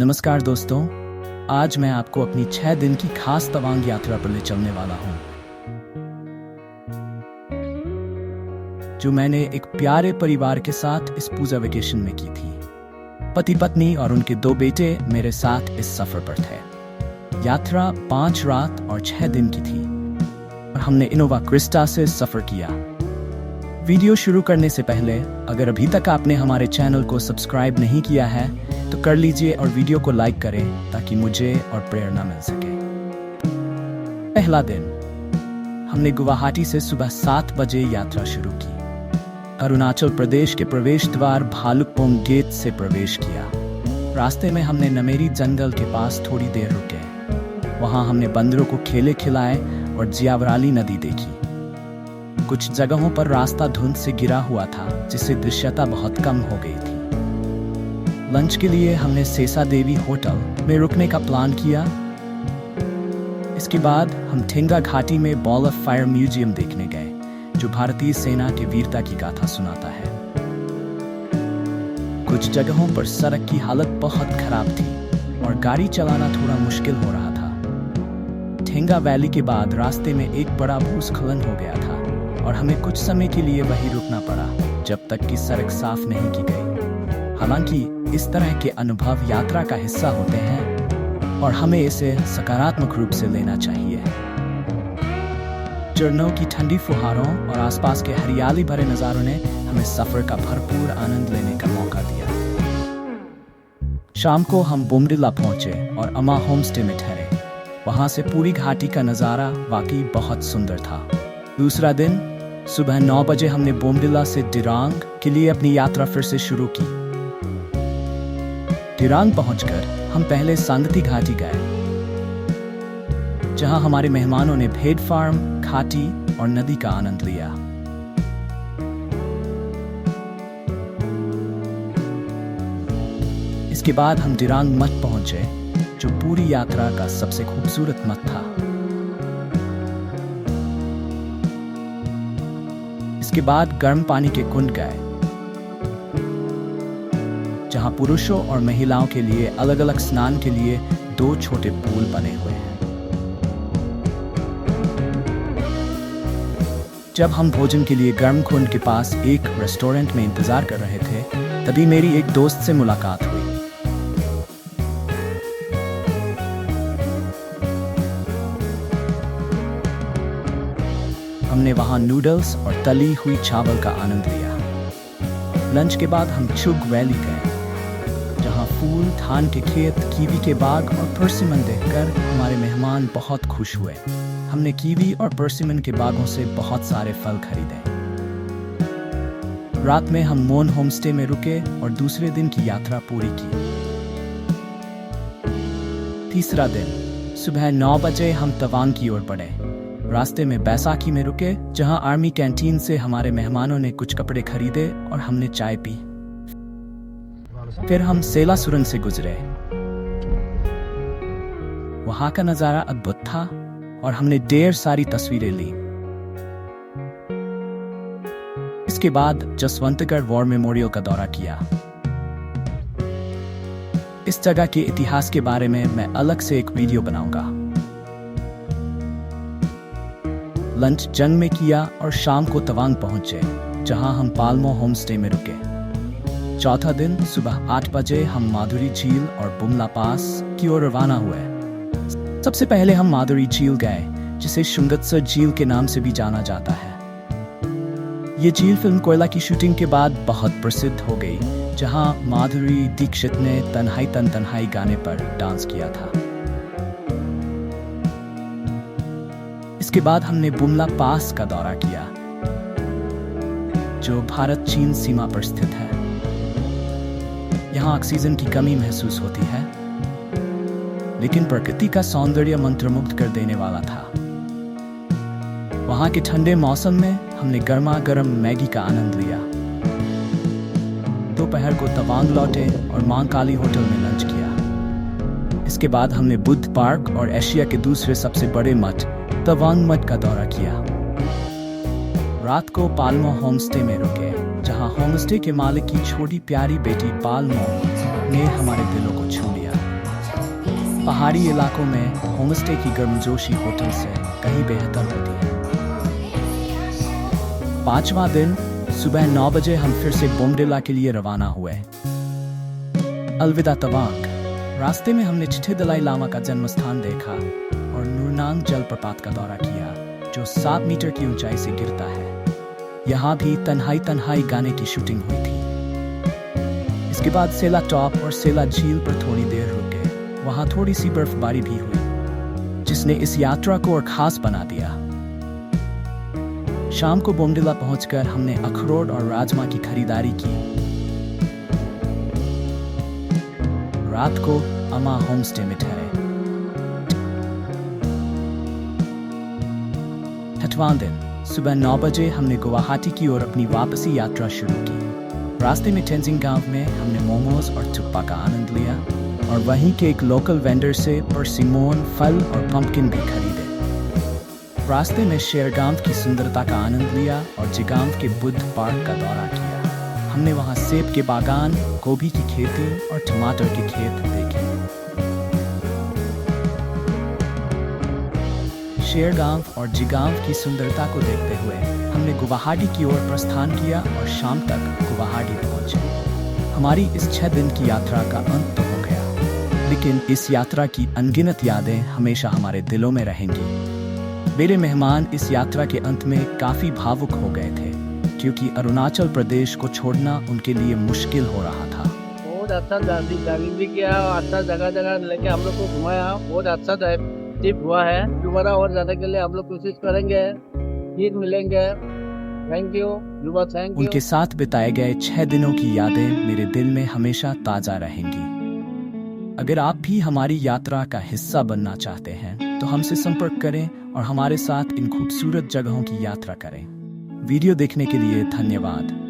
नमस्कार दोस्तों, आज मैं आपको अपनी 6 दिन की खास तवांग यात्रा पर ले चलने वाला हूं, जो मैंने एक प्यारे परिवार के साथ इस पूजा वेकेशन में की थी। पति पत्नी और उनके 2 बेटे मेरे साथ इस सफर पर थे। यात्रा 5 रात और 6 दिन की थी और हमने इनोवा क्रिस्टा से सफर किया। वीडियो शुरू करने से पहले अगर अभी तक आपने हमारे चैनल को सब्सक्राइब नहीं किया है तो कर लीजिए और वीडियो को लाइक करें ताकि मुझे और प्रेरणा मिल सके। पहला दिन, हमने गुवाहाटी से सुबह 7 बजे यात्रा शुरू की। अरुणाचल प्रदेश के प्रवेश द्वार भालुकपोंग गेट से प्रवेश किया। रास्ते में हमने नमेरी जंगल के पास थोड़ी देर रुके। वहां हमने बंदरों को खेले खिलाए और जियावराली नदी देखी। कुछ जगहों पर रास्ता धुंध से गिरा हुआ था, जिससे दृश्यता बहुत कम हो गई थी। लंच के लिए हमने सेसा देवी होटल में रुकने का प्लान किया। इसके बाद हम ठेंगा घाटी में बॉल ऑफ फायर म्यूजियम देखने गए, जो भारतीय सेना के वीरता की गाथा सुनाता है। कुछ जगहों पर सड़क की हालत बहुत खराब थी और गाड़ी चलाना थोड़ा मुश्किल हो रहा था। ठेंगा वैली के बाद रास्ते में एक बड़ा भूस्खलन हो गया था और हमें कुछ समय के लिए वहीं रुकना पड़ा जब तक कि सड़क साफ नहीं की गई। हालांकि इस तरह के अनुभव यात्रा का हिस्सा होते हैं और हमें इसे सकारात्मक रूप से लेना चाहिए। झरनों की ठंडी फुहारों और आसपास के हरियाली भरे नजारों ने हमें सफर का भरपूर आनंद लेने का मौका दिया। शाम को हम बुमडिला पहुंचे और अमा होमस्टे में ठहरे। वहां से पूरी घाटी का नजारा वाकई बहुत सुंदर था। दूसरा दिन, सुबह 9 बजे हमने बुमडिला से दिरांग के लिए अपनी यात्रा फिर से शुरू की। दिरांग पहुंचकर हम पहले सांगती घाटी गए, जहां हमारे मेहमानों ने भेड़ फार्म, घाटी और नदी का आनंद लिया। इसके बाद हम दिरांग मठ पहुंचे, जो पूरी यात्रा का सबसे खूबसूरत मठ था। इसके बाद गर्म पानी के कुंड गए, जहां पुरुषों और महिलाओं के लिए अलग अलग स्नान के लिए 2 छोटे पूल बने हुए हैं। जब हम भोजन के लिए गर्म कुंड के पास एक रेस्टोरेंट में इंतजार कर रहे थे, तभी मेरी एक दोस्त से मुलाकात हुई। हमने वहां नूडल्स और तली हुई चावल का आनंद लिया। लंच के बाद हम चुग वैली गए, जहां फूल, धान के खेत, कीवी के बाग और पर्सिमन देखकर हमारे मेहमान बहुत खुश हुए। हमने कीवी और पर्सिमन के बागों से बहुत सारे फल खरीदे। रात में हम मोन होमस्टे में रुके और दूसरे दिन की यात्रा पूरी की। तीसरा दिन, सुबह 9 बजे हम तवांग की ओर बढ़े। रास्ते में बैसाखी में रुके, जहां आर्मी कैंटीन से हमारे मेहमानों ने कुछ कपड़े खरीदे और हमने चाय पी। फिर हम सेला सुरंग से गुजरे। वहां का नजारा अद्भुत था और हमने ढेर सारी तस्वीरें ली। इसके बाद जसवंतगढ़ वॉर मेमोरियल का दौरा किया। इस जगह के इतिहास के बारे में मैं अलग से एक वीडियो बनाऊंगा। लंच जंग में किया और शाम को तवांग पहुंचे, जहां हम पाल्मो होमस्टे में रुके। चौथा दिन, सुबह 8 बजे हम माधुरी झील और बुमला पास की ओर रवाना हुए। सबसे पहले हम माधुरी झील गए, जिसे शुंगत्सर झील के नाम से भी जाना जाता है। ये झील फिल्म कोयला की शूटिंग के बाद बहुत प्रसिद्ध हो गई, जहां माधुरी दीक्षित ने तन्हाई तन तन्हाई गाने पर डांस किया था। इसके बाद हमने बुमला पास का दौरा किया, जो भारत चीन सीमा पर स्थित है। यहाँ ऑक्सीजन की कमी महसूस होती है, लेकिन प्रकृति का सौंदर्य मंत्रमुग्ध कर देने वाला था। वहां के ठंडे मौसम में हमने गर्मा गर्म मैगी का आनंद लिया। दोपहर को तवांग लौटे और मां काली होटल में लंच किया। इसके बाद हमने बुद्ध पार्क और एशिया के दूसरे सबसे बड़े मठ तवांग मठ का दौरा किया। रात को पाल्मो होमस्टे में रुके, जहां होमस्टे के मालिक की छोटी प्यारी बेटी पाल्मो ने हमारे दिलों को छू लिया। पहाड़ी इलाकों में होमस्टे की गर्मजोशी होटल से कहीं बेहतर होती है। 5वां दिन सुबह 9 बजे हम फिर से बोमडिला के लिए रवाना हुए। अलविदा तवांग। रास्ते में हमने छठे दलाई लामा का जन्म स्थान देखा और नुरनांग जलप्रपात का दौरा किया, जो 7 मीटर की ऊंचाई से गिरता है। यहाँ भी तन्हाई गाने की शूटिंग हुई थी। इसके बाद सेला टॉप और सेला झील पर थोड़ी देर रुके। वहाँ थोड़ी सी बर्फबारी भी हुई, जिसने इस यात्रा को और खास बना दिया। शाम को बोमडिला पहुंचकर हमने अखरोट और राजमा की खरीदारी की। रात को अमा होमस्टे में ठहरे। 8वां दिन सुबह 9 बजे हमने गुवाहाटी की ओर अपनी वापसी यात्रा शुरू की। रास्ते में टेंजिंग गांव में हमने मोमोज और थुक्पा का आनंद लिया और वहीं के एक लोकल वेंडर से परसिमोन, फल और पंपकिन भी खरीदे। रास्ते में शेरगांव की सुंदरता का आनंद लिया और जिगांव के बुद्ध पार्क का दौरा किया। हमने वहां सेब के बागान, गोभी की खेती और टमाटर के खेत देखे। शेरगांव और जिगांव की सुंदरता को देखते हुए हमने गुवाहाटी की ओर प्रस्थान किया और शाम तक गुवाहाटी पहुंचे। हमारी इस 6 दिन की यात्रा का अंत तो हो गया, लेकिन इस यात्रा की अनगिनत यादें हमेशा हमारे दिलों में रहेंगी। मेरे मेहमान इस यात्रा के अंत में काफी भावुक हो गए थे, क्योंकि अरुणाचल प्रदेश को छोड़ना उनके लिए मुश्किल हो रहा था। बहुत अच्छा ड्राइविंग भी किया, अच्छा जगह लेके हम लोग को घुमाया। बहुत अच्छा ट्रिप हुआ है। दोबारा और जाने के लिए हम लोग कोशिश करेंगे, फिर मिलेंगे। Thank you. उनके साथ बिताए गए 6 दिनों की यादें मेरे दिल में हमेशा ताजा रहेंगी। अगर आप भी हमारी यात्रा का हिस्सा बनना चाहते हैं तो हमसे संपर्क करें और हमारे साथ इन खूबसूरत जगहों की यात्रा करें। वीडियो देखने के लिए धन्यवाद।